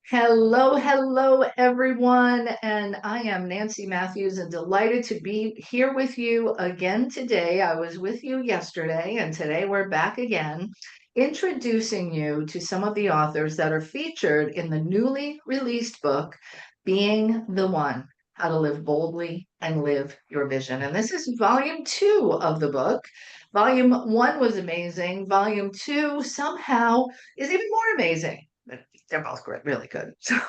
Hello, hello, everyone. And I am Nancy Matthews and delighted to be here with you again today. I was with you yesterday, and today we're back again, introducing you to some of the authors that are featured in the newly released book, Being the One: How to Live Boldly and Live Your Vision. And this is volume two of the book. Volume one was amazing. Volume two somehow is even more amazing. They're both great, really good. So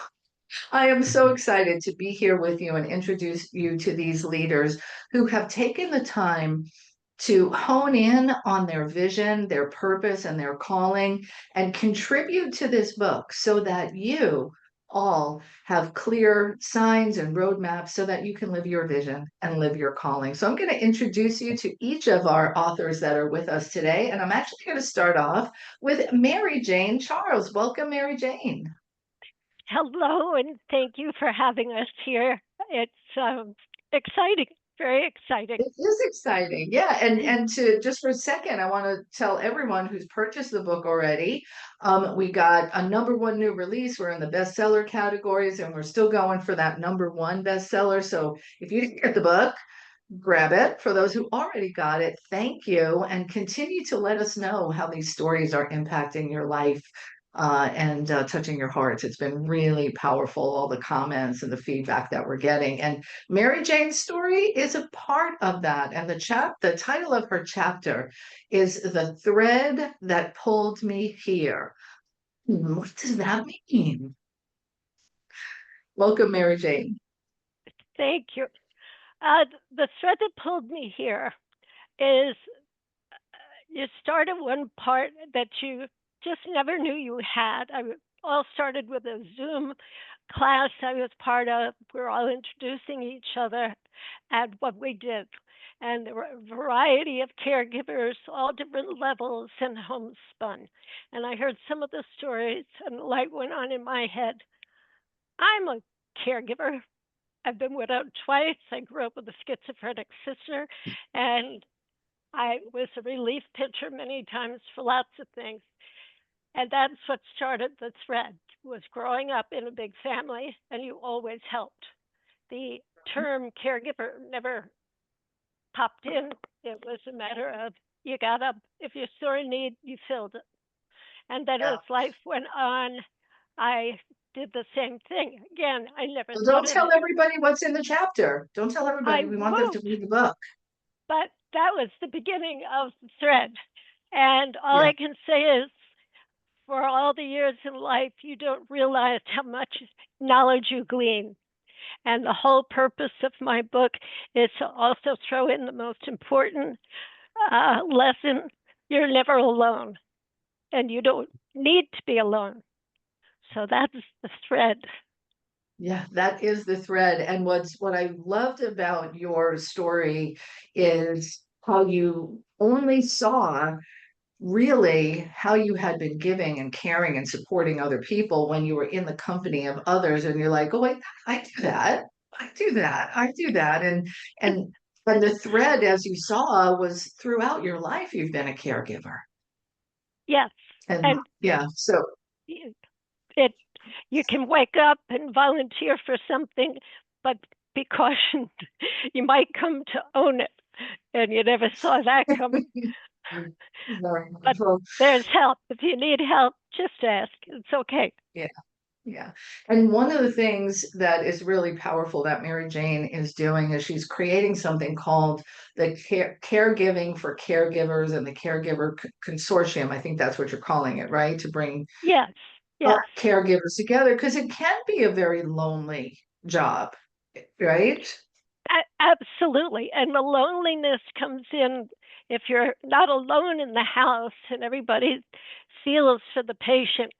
I am so excited to be here with you and introduce you to these leaders who have taken the time to hone in on their vision, their purpose, and their calling, and contribute to this book so that you all have clear signs and roadmaps so that you can live your vision and live your calling. So I'm going to introduce you to each of our authors that are with us today. And I'm actually going to start off with Mary Jane Charles. Welcome, Mary Jane. Hello, and thank you for having us here. It's exciting, very exciting. It is exciting. Yeah. And to just for a second, I want to tell everyone who's purchased the book already. We got a number one new release. We're in the bestseller categories and we're still going for that number one bestseller. So if you didn't get the book, grab it. For those who already got it, thank you. And continue to let us know how these stories are impacting your life and touching your hearts. It's been really powerful, all the comments and the feedback that we're getting. And Mary Jane's story is a part of that. And the title of her chapter is The Thread That Pulled Me Here. What does that mean? Welcome, Mary Jane. Thank you. The thread that pulled me here is you started one part that you just never knew you had. All started with a Zoom class I was part of. We're all introducing each other at what we did. And there were a variety of caregivers, all different levels, and homespun. And I heard some of the stories, and the light went on in my head. I'm a caregiver. I've been widowed twice. I grew up with a schizophrenic sister, and I was a relief pitcher many times for lots of things. And that's what started the thread, was growing up in a big family, and you always helped. The term caregiver never popped in. It was a matter of you got up. If you saw a need, you filled it. And then Yeah. as life went on, I did the same thing. Again, I never So thought don't of tell it. everybody what's in the chapter. Don't tell I everybody. We want them to won't, read the book. but that was the beginning of the thread. And all Yeah. I can say is, for all the years in life, you don't realize how much knowledge you glean. And the whole purpose of my book is to also throw in the most important lesson: you're never alone, and you don't need to be alone. So that's the thread. Yeah, that is the thread. And what I loved about your story is how you only saw really how you had been giving and caring and supporting other people when you were in the company of others. And you're like, oh, wait, I do that. I do that. I do that. And and the thread, as you saw, was throughout your life, you've been a caregiver. Yes, And and yeah, so it you can wake up and volunteer for something, but be cautioned, you might come to own it, and you never saw that coming. But so there's help. If you need help, just ask. It's okay. yeah. Yeah. And one of the things that is really powerful that Mary Jane is doing is she's creating something called the Caregiving for Caregivers and the Consortium. I think that's what you're calling it, right? To bring Yes, yes, caregivers together because it can be a very lonely job, right? absolutely. And the loneliness comes in if you're not alone in the house and everybody feels for the patient.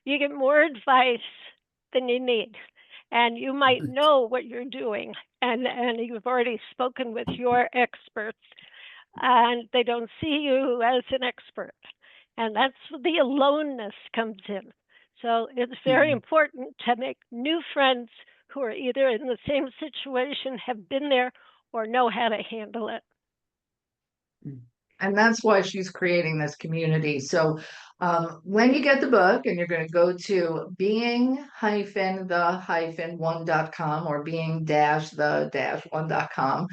You get more advice than you need. And you might know what you're doing, and you've already spoken with your experts, and they don't see you as an expert. And that's where the aloneness comes in. So it's very Mhm. important to make new friends who are either in the same situation, have been there, or know how to handle it. And that's why she's creating this community. So When you get the book, and you're going to go to being-the-one.com or being-the-one.com,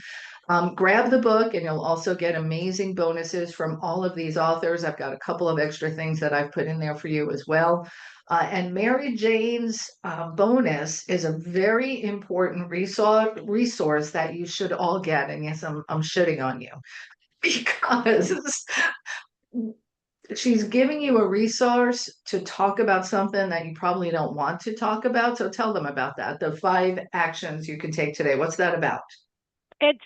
grab the book, and you'll also get amazing bonuses from all of these authors. I've got a couple of extra things that I've put in there for you as well. And Mary Jane's bonus is a very important resource that you should all get. And yes, I'm shitting on you because she's giving you a resource to talk about something that you probably don't want to talk about. So tell them about that. The 5 actions you can take today. What's that about? It's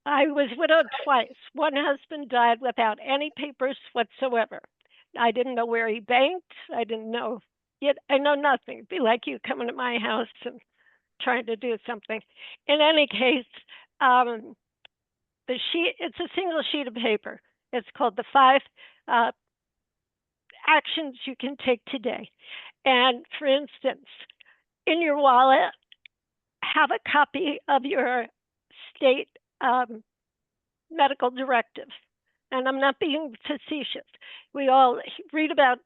I was widowed twice. One husband died without any papers whatsoever. I didn't know where he banked. I didn't know yet. I know nothing. It'd be like you coming to my house and trying to do something. In any case, the sheet, it's a single sheet of paper. It's called the 5 actions you can take today. And for instance, in your wallet, have a copy of your state medical directive. And I'm not being facetious. We all read about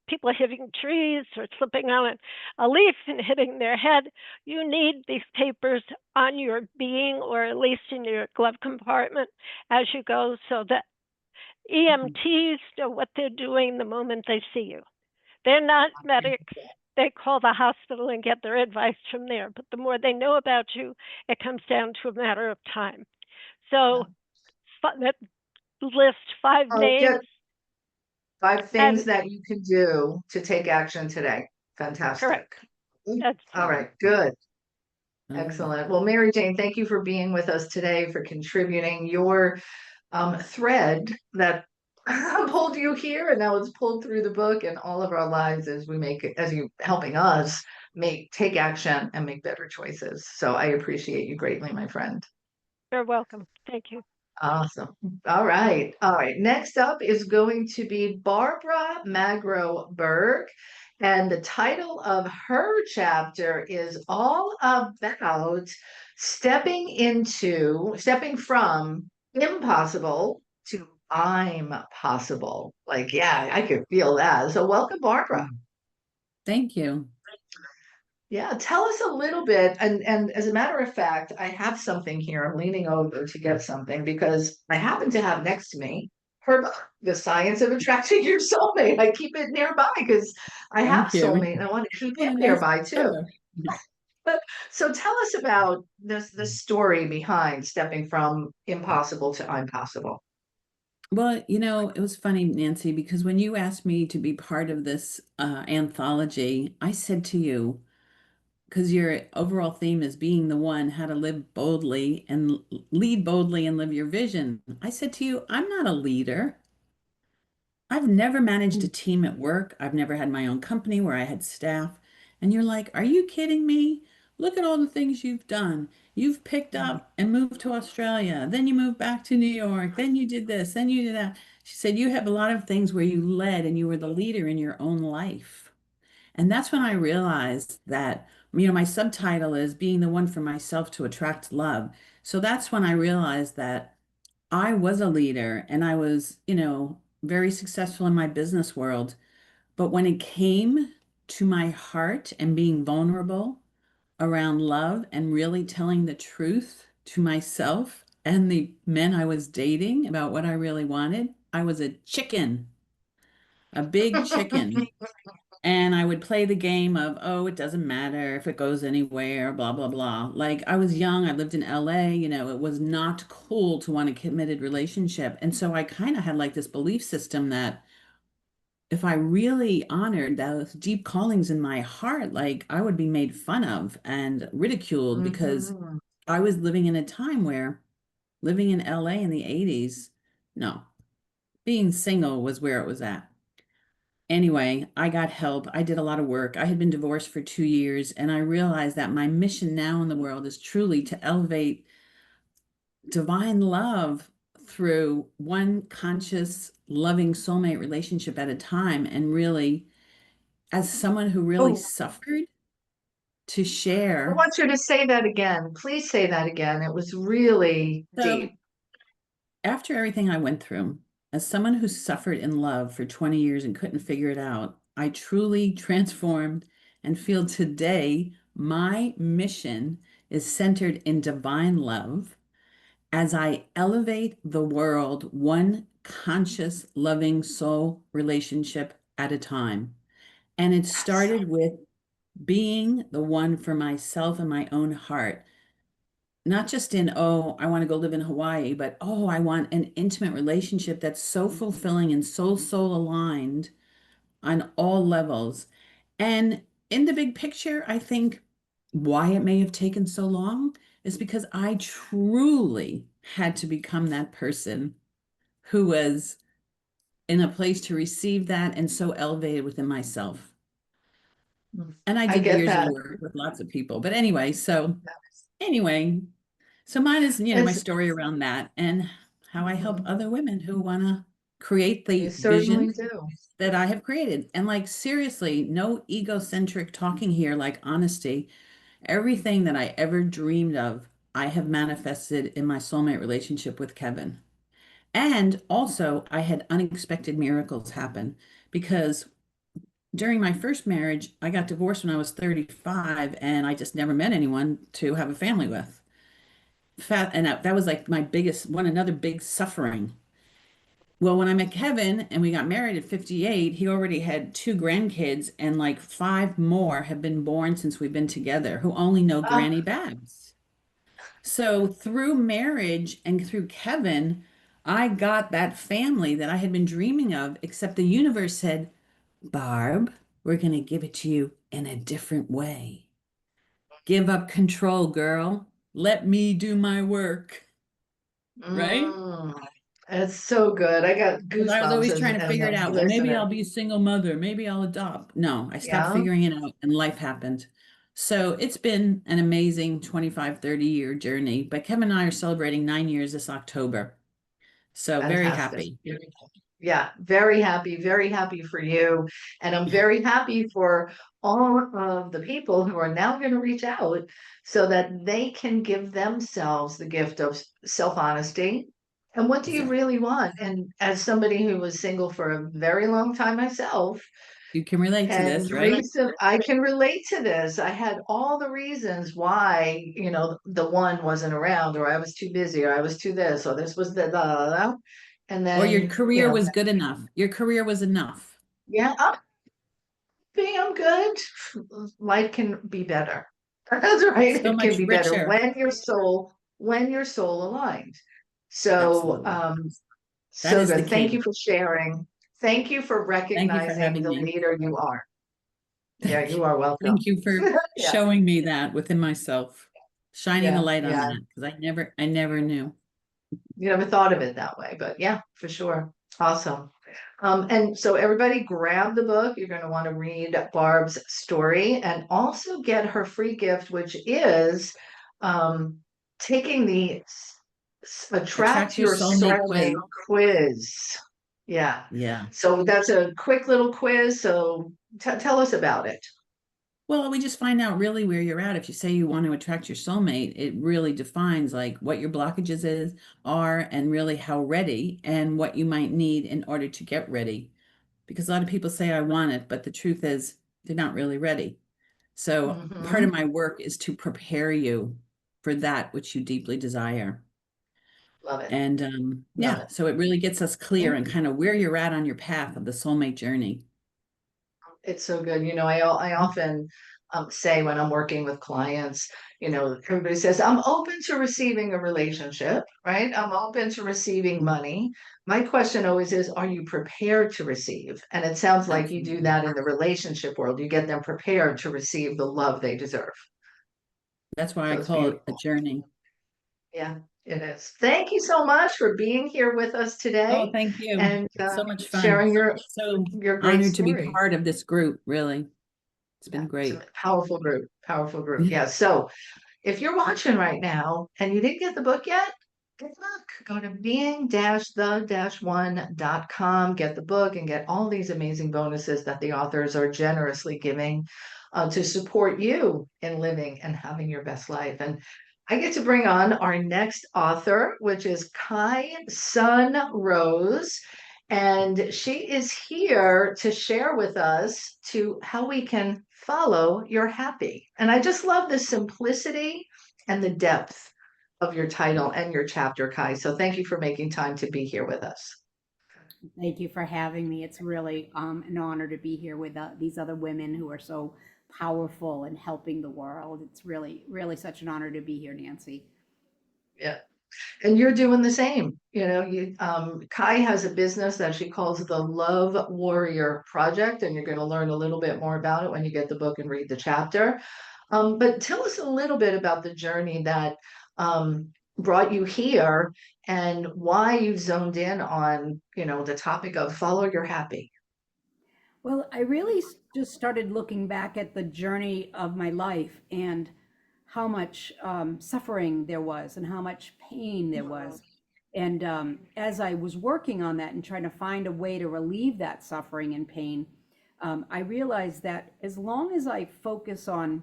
people hitting trees or slipping on a leaf and hitting their head. You need these papers on your being, or at least in your glove compartment as you go, so that EMTs know what they're doing the moment they see you. They're not medics. They call the hospital and get their advice from there. But the more they know about you, it comes down to a matter of time. So that list 5 names. 5 things that you can do to take action today. Fantastic. Correct. All right, good. Excellent. Well, Mary Jane, thank you for being with us today, for contributing your thread that pulled you here, and now it's pulled through the book and all of our lives as you helping us take action and make better choices. So I appreciate you greatly, my friend. You're welcome. Thank you. Awesome. All right. Next up is going to be Barbara Magro-Berg. And the title of her chapter is all about stepping from impossible to I'm possible. Like, yeah, I could feel that. So welcome, Barbara. Thank you. Yeah, tell us a little bit. And as a matter of fact, I have something here. I'm leaning over to get something because I happen to have next to me her book, The Science of Attracting Your Soulmate. I keep it nearby because I have soulmate and I want to keep him nearby too. So tell us about the story behind stepping from impossible to I'm possible. Well, it was funny, Nancy, because when you asked me to be part of this anthology, I said to you, because your overall theme is being the one, how to live boldly and lead boldly and live your vision. I said to you, I'm not a leader. I've never managed a team at work. I've never had my own company where I had staff. And you're like, are you kidding me? Look at all the things you've done. You've picked up and moved to Australia. Then you moved back to New York. Then you did this. Then you did that. She said, you have a lot of things where you led and you were the leader in your own life. And that's when I realized that, my subtitle is Being the One for Myself to Attract Love. So that's when I realized that I was a leader and I was, very successful in my business world. But when it came to my heart and being vulnerable around love and really telling the truth to myself and the men I was dating about what I really wanted, I was a chicken, a big chicken. And I would play the game of, oh, it doesn't matter if it goes anywhere, blah, blah, blah. Like I was young, I lived in LA, it was not cool to want a committed relationship. And so I kind of had like this belief system that if I really honored those deep callings in my heart, like I would be made fun of and ridiculed because I was living in a time where living in LA in the 80s, no, being single was where it was at. Anyway, I got help. I did a lot of work. I had been divorced for 2 years, and I realized that my mission now in the world is truly to elevate divine love through one conscious, loving soulmate relationship at a time. And really, as someone who really suffered, to share. I want you to say that again. Please say that again. It was really deep. After everything I went through, as someone who suffered in love for 20 years and couldn't figure it out, I truly transformed and feel today my mission is centered in divine love as I elevate the world one conscious, loving soul relationship at a time. And it Yes. started with being the one for myself and my own heart. Not just in, oh, I want to go live in Hawaii, but oh, I want an intimate relationship that's so fulfilling and so soul aligned on all levels. And in the big picture, I think why it may have taken so long is because I truly had to become that person who was in a place to receive that and so elevated within myself. Mm. And I I did get years of that. work with lots of people. But anyway, so mine is, my It's, story around that and how I help mhm. other women who want to create You the certainly vision do. that I have created. And like, seriously, no egocentric talking here, like honesty. Everything that I ever dreamed of, I have manifested in my soulmate relationship with Kevin. And also, I had unexpected miracles happen because during my first marriage, I got divorced when I was 35 and I just never met anyone to have a family with. And that was like my biggest one, another big suffering. Well, when I met Kevin and we got married at 58, he already had two grandkids and like five more have been born since we've been together who only know Ah, Granny Babs. So through marriage and through Kevin, I got that family that I had been dreaming of, except the universe said, Barb, we're going to give it to you in a different way. Give up control, girl. Let me do my work, right? mm, it's so good. I got Because I was goosebumps always trying to and figure it out. Well, maybe listening. I'll be a single mother. Maybe I'll adopt. No, I stopped Yeah, figuring it out and life happened. So it's been an amazing 25, 30-year journey. But Kevin and I are celebrating 9 years this October. So very fantastic. happy. Yeah, very happy for you. And I'm very happy for all of the people who are now going to reach out so that they can give themselves the gift of self-honesty. And what do you Exactly. really want? And as somebody who was single for a very long time myself, You can relate to and this, right? I can relate to this. I had all the reasons why, the one wasn't around, or I was too busy, or I was too this, or this was the. And Or your then, career was good enough. Your career was enough. yeah, I'm good. Life can be better. That's right. So It can much be better richer. when your soul aligned. So, Absolutely. That so is the good. Thank you key. for sharing. Thank you for Thank you for recognizing having the me. leader you are. Yeah, Thank you you. are welcome. Thank you for Yeah, showing me that within myself, shining a yeah, light on yeah. that because I never knew. You never thought of it that way, but yeah, for sure. Awesome. And so everybody grab the book. You're going to want to read Barb's story and also get her free gift, which is um, taking the Attract Attract your Your soulmate Soulmate quiz. quiz. Yeah. Yeah. So that's a quick little quiz. So tell us about it. Well, we just find out really where you're at. If you say you want to attract your soulmate, it really defines like what your blockages are and really how ready and what you might need in order to get ready. Because a lot of people say I want it, but the truth is they're not really ready. So part Hmm. of my work is to prepare you for that which you deeply desire. Love it. And Love yeah, it. so it really gets us clear Yeah. and kind of where you're at on your path of the soulmate journey. It's so good. I often say when I'm working with clients, everybody says, I'm open to receiving a relationship, right? I'm open to receiving money. My question always is, are you prepared to receive? And it sounds like you do Absolutely. that in the relationship world. You get them prepared to receive the love they deserve. That's why I So it's call it a beautiful. journey. Yeah, it is. Thank you so much for being here with us Oh, today thank you. and So much fun. sharing So your great honored to be story. part of this group, really. It's Yeah, been it's a great. powerful group, powerful group. Yeah. So if you're watching right now and you didn't get the book yet, get the book. Go to being-the-one.com, get the book, and get all these amazing bonuses that the authors are generously giving to support you in living and having your best life. And I get to bring on our next author, which is Kai Sun Rose. And she is here to share with us to how we can follow your happy. And I just love the simplicity and the depth of your title and your chapter, Kai. So thank you for making time to be here with us. Thank you for having me. It's really an honor to be here with these other women who are so powerful and helping the world. It's really, really such an honor to be here, Nancy. Yeah. And you're doing the same. Kai has a business that she calls the Love Warrior Project, and you're going to learn a little bit more about it when you get the book and read the chapter. But tell us a little bit about the journey that brought you here and why you zoned in on, the topic of follow your happy. Well, I really just started looking back at the journey of my life and how much suffering there was and how much pain there was. And as I was working on that and trying to find a way to relieve that suffering and pain, I realized that as long as I focus on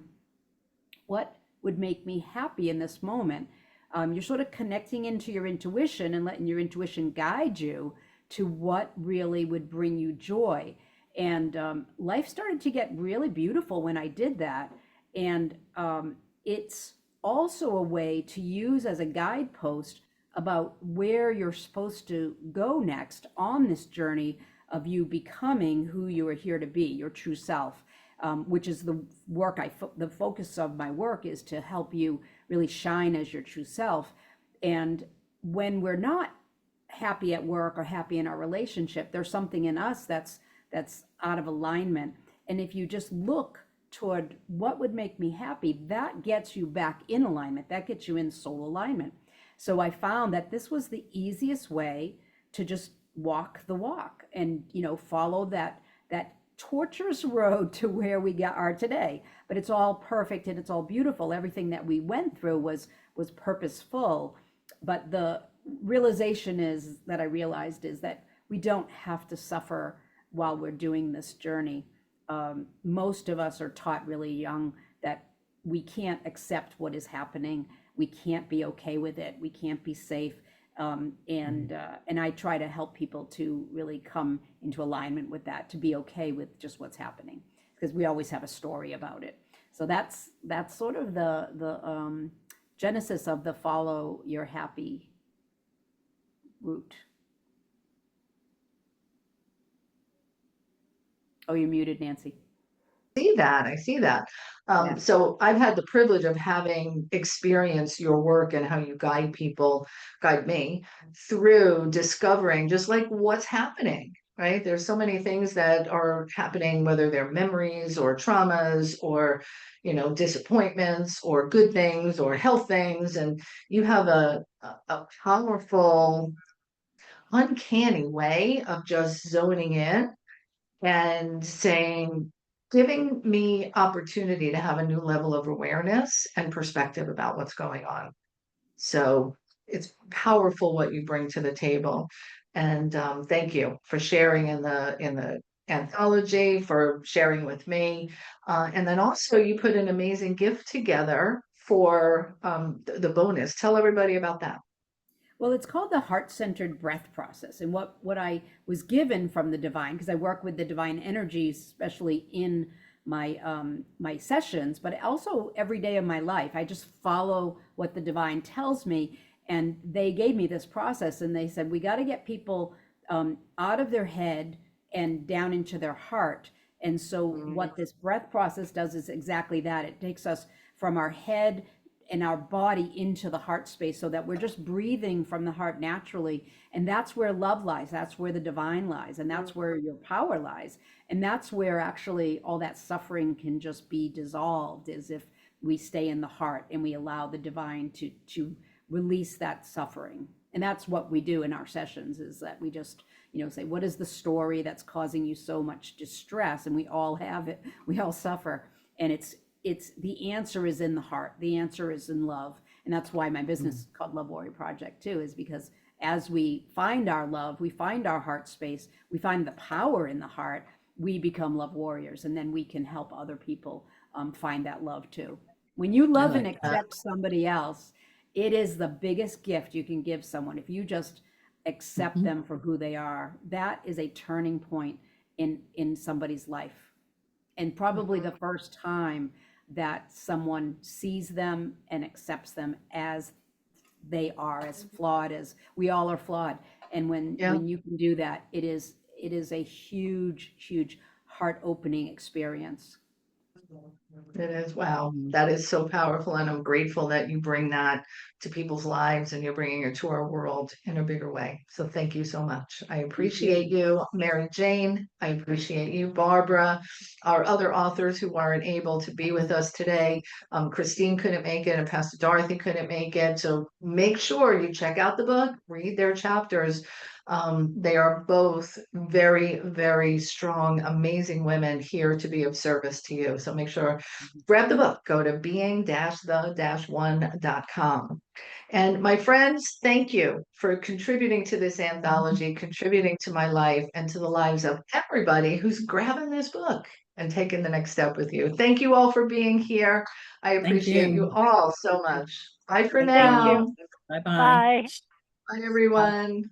what would make me happy in this moment, you're sort of connecting into your intuition and letting your intuition guide you to what really would bring you joy. And life started to get really beautiful when I did that. And it's also a way to use as a guidepost about where you're supposed to go next on this journey of you becoming who you are here to be, your true self, which is the work the focus of my work is to help you really shine as your true self. And when we're not happy at work or happy in our relationship, there's something in us that's out of alignment. And if you just look toward what would make me happy, that gets you back in alignment. That gets you in soul alignment. So I found that this was the easiest way to just walk the walk and, follow that torturous road to where are today. But it's all perfect and it's all beautiful. Everything that we went through was purposeful. But the realization is that I realized is that we don't have to suffer while we're doing this journey. Most of us are taught really young that we can't accept what is happening. We can't be okay with it. We can't be safe. And I try to help people to really come into alignment with that, to be okay with just what's happening, because we always have a story about it. So that's sort of the genesis of the follow your happy route. Oh, you're muted, Nancy. I see that. Yeah. So I've had the privilege of having experienced your work and how you guide me through discovering just like what's happening, right? There's so many things that are happening, whether they're memories or traumas or, disappointments or good things or health things. And you have a powerful, uncanny way of just zoning in and saying, giving me opportunity to have a new level of awareness and perspective about what's going on. So it's powerful what you bring to the table. And thank you for sharing in the anthology, for sharing with me. And then also you put an amazing gift together for the bonus. Tell everybody about that. Well, it's called the heart-centered breath process. And what I was given from the divine, because I work with the divine energies, especially in my sessions, but also every day of my life, I just follow what the divine tells me. And they gave me this process, and they said we got to get people out of their head and down into their heart. And so, what this breath process does is exactly that. It takes us from our head and our body into the heart space so that we're just breathing from the heart naturally. And that's where love lies. That's where the divine lies. And that's where your power lies. And that's where actually all that suffering can just be dissolved, as if we stay in the heart and we allow the divine to release that suffering. And that's what we do in our sessions, is that we just, say, what is the story that's causing you so much distress? And we all have it. We all suffer. And it's the answer is in the heart. The answer is in love. And that's why my business is called Love Warrior Project too, is because as we find our love, we find our heart space, we find the power in the heart, we become love warriors, and then we can help other people find that love too. When you love and accept somebody else, it is the biggest gift you can give someone. If you just accept Mhm. them for who they are. That is a turning point in somebody's life. And probably the first time that someone sees them and accepts them as they are, as flawed as we all are flawed. And Yeah. when you can do that, it is a huge heart opening experience. It is. Wow. That is so powerful. And I'm grateful that you bring that to people's lives and you're bringing it to our world in a bigger way. So thank you so much. I appreciate you, Mary Jane. I appreciate you, Barbara, our other authors who aren't able to be with us today. Christine couldn't make it and Pastor Dorothy couldn't make it. So make sure you check out the book, read their chapters. They are both very, very strong, amazing women here to be of service to you. So make sure, grab the book, go to being-the-one.com. And my friends, thank you for contributing to this anthology, contributing to my life and to the lives of everybody who's grabbing this book and taking the next step with you. Thank you all for being here. I appreciate you you. all so much. Bye for Thank Thank now. you. Bye-bye. Bye. Bye, everyone.